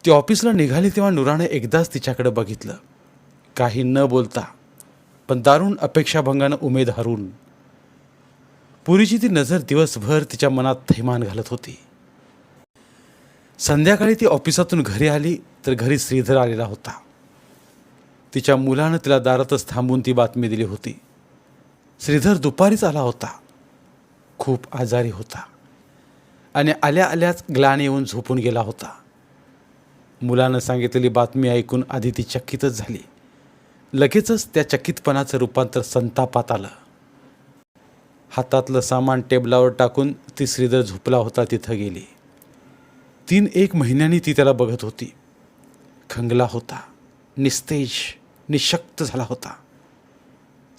ती ऑफिसला निघाली तेव्हा नुराने एकदाच तिच्याकडे बघितलं, काही न बोलता, पण दारुण अपेक्षाभंगानं उमेद हरून. पुरीची ती नजर दिवसभर तिच्या मनात थैमान घालत होती. संध्याकाळी ती ऑफिसातून घरी आली तर घरी श्रीधर आलेला होता. तिच्या मुलानं तिला दारातच थांबून ती बातमी दिली होती. श्रीधर दुपारीच आला होता. खूप आजारी होता आणि आल्या आल्याच ग्लानी येऊन झोपून गेला होता. मुलानं सांगितलेली बातमी ऐकून आधी ती चकितच झाली. लगेचच त्या चकितपणाचं रूपांतर संतापात आलं. हातातलं सामान टेबलावर टाकून ती श्रीधर झोपला होता तिथं गेली. 3-1 महिन्यांनी ती त्याला बघत होती. खंगला होता, निस्तेज, निशक्त झाला होता.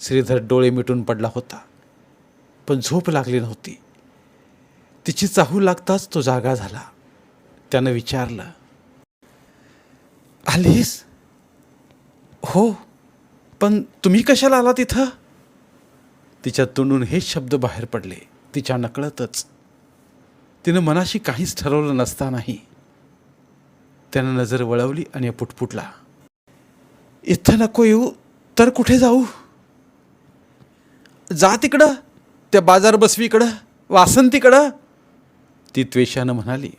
श्रीधर डोळे मिटून पडला होता, पण झोप लागली नव्हती. तिची चाहू लागताच तो जागा झाला. त्यानं विचारलं, आलीस? हो, पण तुम्ही कशाला आला तिथं? तिच्या तोंडून हेच शब्द बाहेर पडले, तिच्या नकळतच. तिनं मनाशी काहीच ठरवलं नसतानाही. त्यानं नजर वळवली आणि पुटपुटला, इथं नको येऊ तर कुठे जाऊ? जा तिकडं, त्या बाजार बसवीकडं, वासंतीकडं, ती त्वेषानं म्हणाली.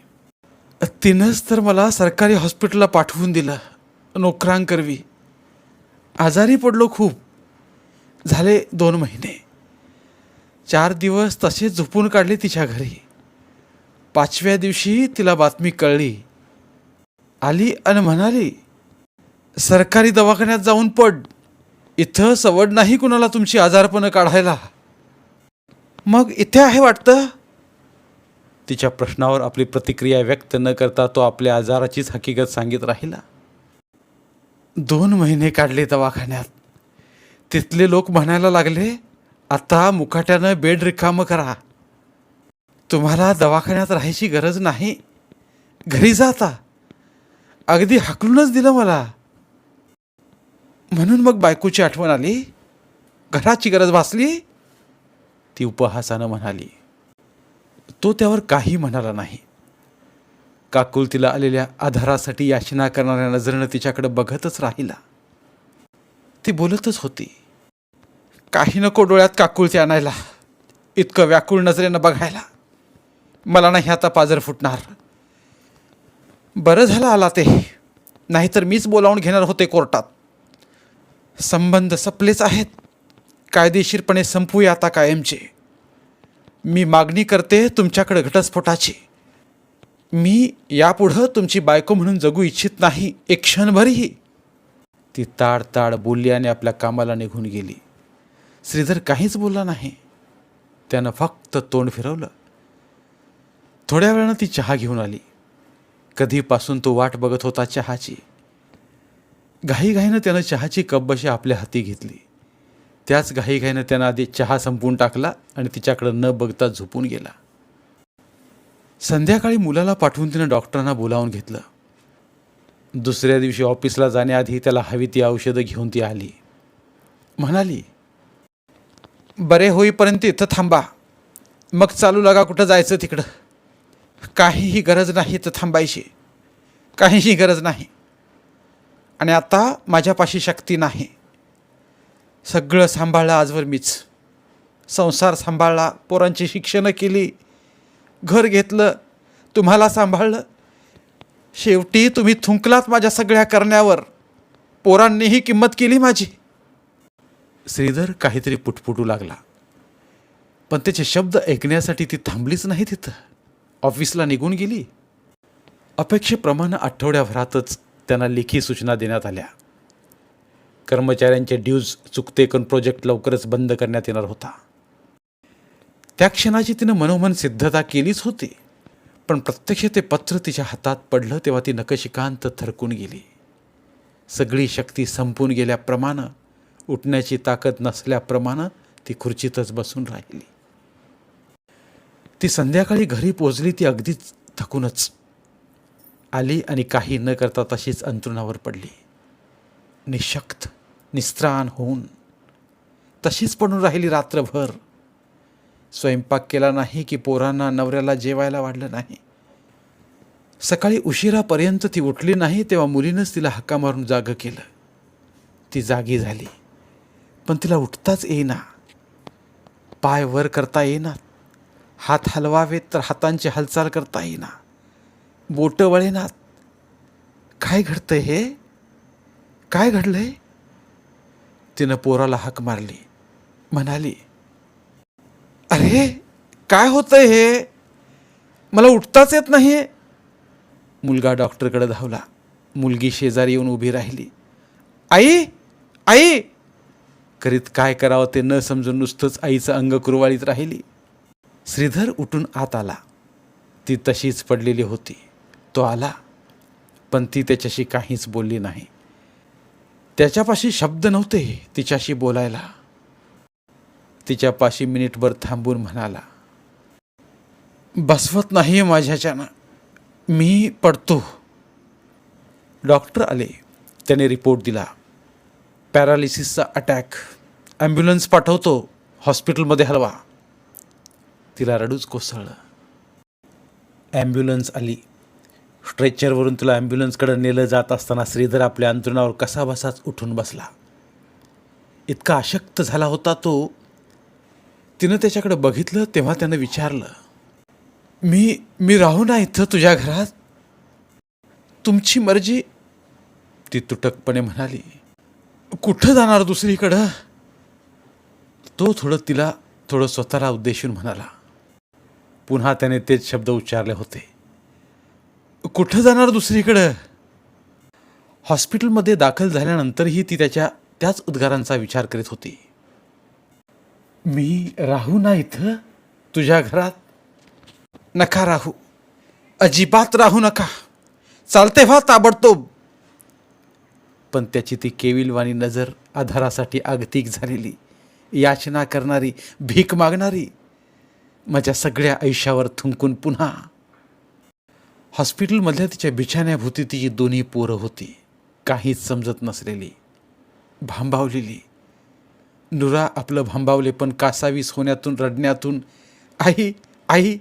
तिनंच तर मला सरकारी हॉस्पिटलला पाठवून दिलं, नोकरांकरवी. आजारी पडलो खूप. झाले 2 महिने. 4 दिवस तसेच झोपून काढले तिच्या घरी. 5व्या दिवशी तिला बातमी कळली. आली आणि म्हणाली, सरकारी दवाखान्यात जाऊन पड. इथं सवड नाही कुणाला तुमची आजारपणं काढायला. मग इथे आहे वाटतं? तिच्या प्रश्नावर आपली प्रतिक्रिया व्यक्त न करता तो आपल्या आजाराचीच हकीकत सांगित राहिला. 2 महिने काढले दवाखान्यात. तिथले लोक म्हणायला लागले, आता मुकाट्यानं बेड रिकामं करा. तुम्हाला दवाखान्यात राहायची गरज नाही, घरी जाता. अगदी हाकलूनच दिलं मला. म्हणून मग बायकोची आठवण आली, घराची गरज भासली, ती उपहासानं म्हणाली. तो त्यावर काही म्हणाला नाही. काकुलतीला आलेल्या आधारासाठी याचना करणाऱ्या नजरेनं तिच्याकडे बघतच राहिला. ती बोलतच होती, काही नको डोळ्यात काकुलती आणायला, इतकं व्याकुळ नजरेनं बघायला. मला नाही आता पाजर फुटणार. बरं झालं आला ते, नाहीतर मीच बोलावून घेणार होते कोर्टात. संबंध सपलेच आहेत, कायदेशीरपणे संपूया आता कायमचे. मी मागणी करते तुमच्याकडे घटस्फोटाची. मी यापुढं तुमची बायको म्हणून जगू इच्छित नाही, एक क्षणभरही. ती ताड बोलली आणि आपल्या कामाला निघून गेली. श्रीधर काहीच बोलला नाही. त्यानं फक्त तोंड फिरवलं. थोड्या वेळानं ती चहा घेऊन आली. कधीपासून तो वाट बघत होता चहाची. घाईघाईनं त्यानं चहाची कपबशी आपल्या हाती घेतली. त्याच घाईघाईनं त्यानं आधी चहा संपवून टाकला आणि तिच्याकडं न बघता झोपून गेला. संध्याकाळी मुलाला पाठवून तिनं डॉक्टरांना बोलावून घेतलं. दुसऱ्या दिवशी ऑफिसला जाण्याआधी त्याला हवी ती औषधं घेऊन ती आली. म्हणाली, बरे होईपर्यंत इथं थांबा, मग चालू लागा कुठं जायचं तिकडं. काहीही गरज नाही इथं थांबायची, काहीही गरज नाही. आणि आता माझ्यापाशी शक्ती नाही. सगळं सांभाळलं आजवर मीच. संसार सांभाळला, पोरांची शिक्षणं केली, घर घेतलं, तुम्हाला सांभाळलं. शेवटी तुम्ही थुंकलात माझ्या सगळ्या करण्यावर. पोरांनीही किंमत केली माझी. श्रीधर काहीतरी पुटपुटू लागला, पण त्याचे शब्द ऐकण्यासाठी ती थांबलीच नाही तिथं. ऑफिसला निघून गेली. अपेक्षेप्रमाणे आठवड्याभरातच त्यांना लेखी सूचना देण्यात आल्या. कर्मचाऱ्यांचे ड्यूज चुकते करून प्रोजेक्ट लवकरच बंद करण्यात येणार होता. त्या क्षणाची तिनं मनोमन सिद्धता केलीच होती, पण प्रत्यक्ष ते पत्र तिच्या हातात पडलं तेव्हा ती नकशिकांत थरकून गेली. सगळी शक्ती संपून गेल्याप्रमाणे, उठण्याची ताकद नसल्याप्रमाणे ती खुर्चीतच बसून राहिली. ती संध्याकाळी घरी पोचली. ती अगदीच थकूनच आली आणि काही न करता तशीच अंथरुणावर पडली. निशक्त निस्त्राण होऊन तशीच पडून राहिली रात्रभर. स्वयंपाक केला नाही की पोरांना नवऱ्याला जेवायला वाढलं नाही. सकाळी उशिरापर्यंत ती उठली नाही तेव्हा मुलीनंच तिला हक्का मारून जागं केलं. ती जागी झाली, पण तिला उठताच येईना. पाय वर करता येईना, हात हलवावेत तर हातांची हालचाल करता येईना, बोटं वळेनात. काय घडतंय हे? काय घडलंय? तिनं पोराला हाक मारली, म्हणाली, अरे काय होतंय हे? मला उठताच येत नाही. मुलगा डॉक्टरकडे धावला. मुलगी शेजारी येऊन उभी राहिली. आई आई करीत काय करावं ते न समजून नुसतंच आईचं अंग कुरवाळीत राहिली. श्रीधर उठून आत आला. ती तशीच पडलेली होती. तो आला, पण ती त्याच्याशी काहीच बोलली नाही. त्याच्यापाशी शब्द नव्हते तिच्याशी बोलायला. तिच्यापाशी मिनिटभर थांबून म्हणाला, बसवत नाही माझ्याच्यानं, मी पडतो. डॉक्टर आले. त्याने रिपोर्ट दिला, पॅरालिसिसचा अटॅक. ॲम्ब्युलन्स पाठवतो, हॉस्पिटलमध्ये हलवा. तिला रडूच कोसळलं. ॲम्ब्युलन्स आली. स्ट्रेचरवरून तुला ॲम्ब्युलन्सकडे नेलं जात असताना श्रीधर आपल्या अंथरुणावर कसाबसाच उठून बसला. इतका अशक्त झाला होता तो. तिनं त्याच्याकडे बघितलं तेव्हा त्यानं विचारलं, मी राहू ना इथं तुझ्या घरात? तुमची मर्जी. ती तुटकपणे म्हणाली, कुठं जाणार दुसरीकडं? तो थोडं स्वतःला उद्देशून म्हणाला. पुन्हा त्याने तेच शब्द उच्चारले होते, कुठं जाणार दुसरीकडं? हॉस्पिटलमध्ये दाखल झाल्यानंतरही ती त्याच उद्गारांचा विचार करीत होती. मी राहू ना इथं तुझ्या घरात? नका राहू, अजिबात राहू नका. चालते व्हा ताबडतोब. पण त्याची ती केविलवाणी नजर आधारासाठी आगतिक झालेली, याचना करणारी, भीक मागणारी, माझ्या सगळ्या आयुष्यावर थुंकून पुन्हा. हॉस्पिटलमधल्या तिच्या बिछाण्याभोवती तिची दोन्ही पोरं होती. काहीच समजत नसलेली, भांबावलेली. नुरा आपलं भांबावले पण कासावीस होण्यातून, रडण्यातून, आई आई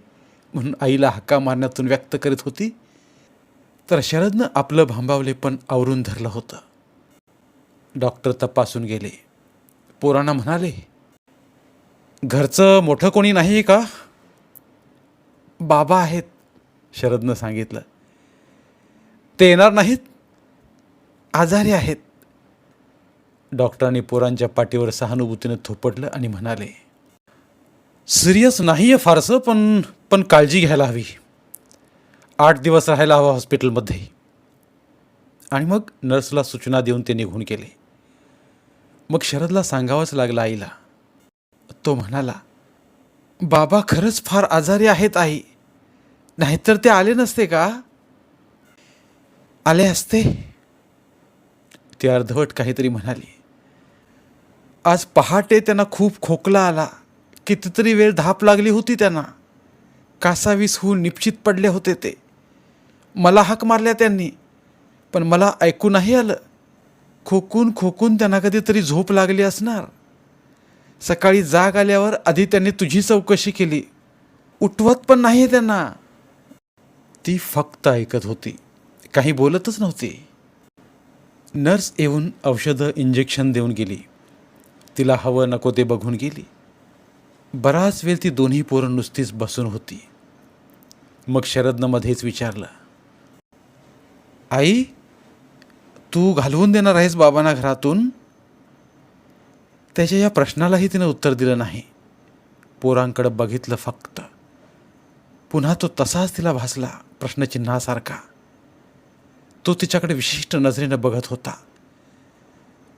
म्हणून आईला हक्का मारण्यातून व्यक्त करीत होती. तर शरदनं आपलं भांबावले पण आवरून धरलं होतं. डॉक्टर तपासून गेले. पोरांना म्हणाले, घरचं मोठं कोणी नाही का? बाबा आहेत, शरदनं सांगितलं. ते येणार नाहीत, आजारी आहेत. डॉक्टरांनी पोरांच्या पाठीवर सहानुभूतीनं थोपटलं आणि म्हणाले, सिरियस नाही आहे फारसं, पण काळजी घ्यायला हवी. 8 दिवस राहायला हवं हॉस्पिटलमध्ये. आणि मग नर्सला सूचना देऊन ते निघून गेले. मग शरदला सांगावंच लागलं आईला. तो म्हणाला, बाबा खरंच फार आजारी आहेत आई, नाहीतर ते आले नसते का? आले असते. ती अर्धवट काहीतरी म्हणाली. आज पहाटे त्यांना खूप खोकला आला. कितीतरी वेळ धाप लागली होती त्यांना. कासावीस होऊन निपचित पडले होते ते. मला हाक मारल्या त्यांनी, पण मला ऐकू नाही आलं. खोकून त्यांना कधीतरी झोप लागली असणार. सकाळी जाग आल्यावर आधी त्यांनी तुझी चौकशी केली. उठवत पण नाही त्यांना. ती फक्त ऐकत होती, काही बोलतच नव्हती. नर्स येऊन औषधं इंजेक्शन देऊन गेली. तिला हवं नको ते बघून गेली. बराच वेळ ती दोन्ही पोरं नुसतीच बसून होती. मग शरदनं मध्येच विचारलं, आई, तू घालवून देणार आहेस बाबांना घरातून? त्याच्या या प्रश्नालाही तिनं उत्तर दिलं नाही. पोरांकडं बघितलं फक्त. पुन्हा तो तसाच तिला भासला, प्रश्नचिन्हासारखा. तो तिच्याकडे विशिष्ट नजरेनं बघत होता.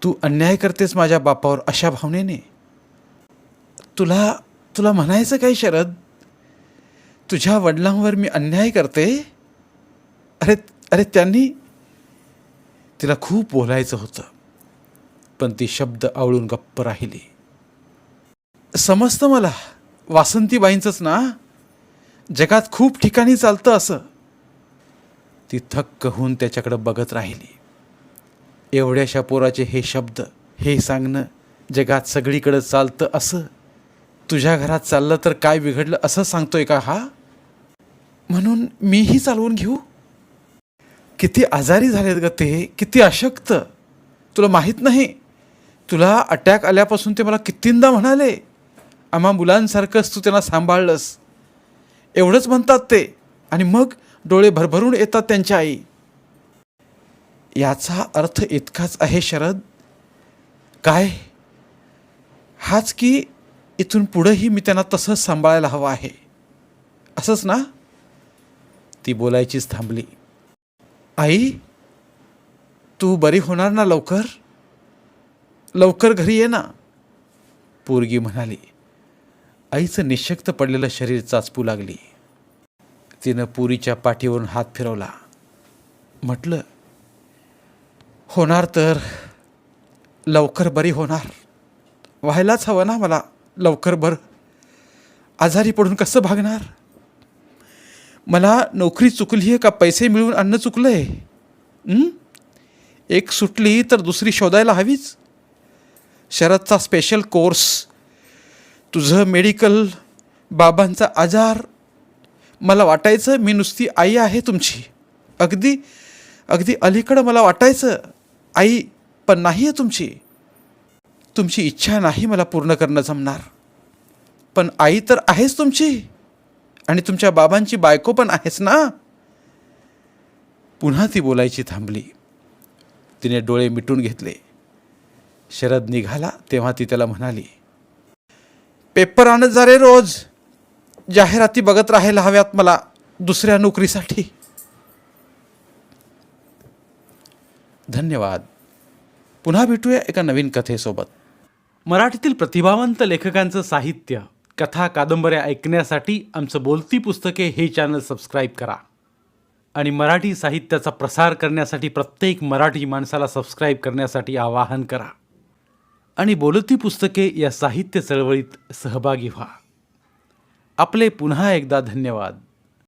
तू अन्याय करतेस माझ्या बापावर अशा भावनेने? तुला तुला म्हणायचं काय शरद? तुझ्या वडिलांवर मी अन्याय करते? अरे अरे त्यांनी. तिला खूप बोलायचं होतं, पण ती शब्द आवळून गप्प राहिली. समजतं मला, वासंतीबाईंचंच ना? जगात खूप ठिकाणी चालतं असं. ती थक्क होऊन त्याच्याकडे बघत राहिली. एवढ्याशा पोराचे हे शब्द, हे सांगणं, जगात सगळीकडे चालतं असं. तुझ्या घरात चाललं तर काय बिघडलं असं सांगतोय का हा? म्हणून मीही चालवून घेऊ? किती आजारी झालेत ग ते, किती अशक्त. तुला माहीत नाही? तुला अटॅक आल्यापासून ते मला कितींदा म्हणाले, आम्हा मुलांसारखंच तू त्यांना सांभाळलंस. एवढंच म्हणतात ते, आणि मग डोळे भरभरून येतात त्यांच्या आई. याचा अर्थ इतकाच आहे शरद. काय? हाच की इथून पुढंही मी त्यांना तसंच सांभाळायला हवं आहे, असंच ना? ती बोलायचीच थांबली. आई, तू बरी होणार ना लवकर? लवकर घरी ये ना, पोरगी म्हणाली. आईचं निशक्त पडलेलं शरीर चाचपू लागली. तिनं पुरीच्या पाठीवरून हात फिरवला. म्हटलं, होणार तर लवकर बरी होणार. व्हायलाच हवं ना मला लवकर बरं. आजारी पडून कसं भागणार? मला नोकरी चुकली आहे का पैसे मिळवून आणणं चुकलं आहे? एक सुटली तर दुसरी शोधायला हवीच. शरदचा स्पेशल कोर्स, तुझं मेडिकल, बाबांचा आजार. मला वाटायचं मी नुसती आई आहे तुमची. अगदी अगदी अलीकडं मला वाटायचं आई, पण नाही आहे तुमची. तुमची इच्छा नाही मला पूर्ण करणं जमणार, पण आई तर आहेच तुमची, आणि तुमच्या बाबांची बायको पण आहेच ना. पुन्हा ती बोलायची थांबली. तिने डोळे मिटून घेतले. शरद निघाला तेव्हा ती त्याला म्हणाली, पेपर आणत जा रे रोज. जाहिराती बघत राहायला हव्यात मला दुसऱ्या नोकरीसाठी. धन्यवाद. पुन्हा भेटूया एका नवीन कथेसोबत. मराठीतील प्रतिभावंत लेखकांचं साहित्य, कथा, कादंबऱ्या ऐकण्यासाठी आमचं बोलती पुस्तके हे चॅनल सबस्क्राईब करा. आणि मराठी साहित्याचा प्रसार करण्यासाठी प्रत्येक मराठी माणसाला सबस्क्राईब करण्यासाठी आवाहन करा. आणि बोलती पुस्तके या साहित्य चळवळीत सहभागी व्हा. आपले पुन्हा एकदा धन्यवाद.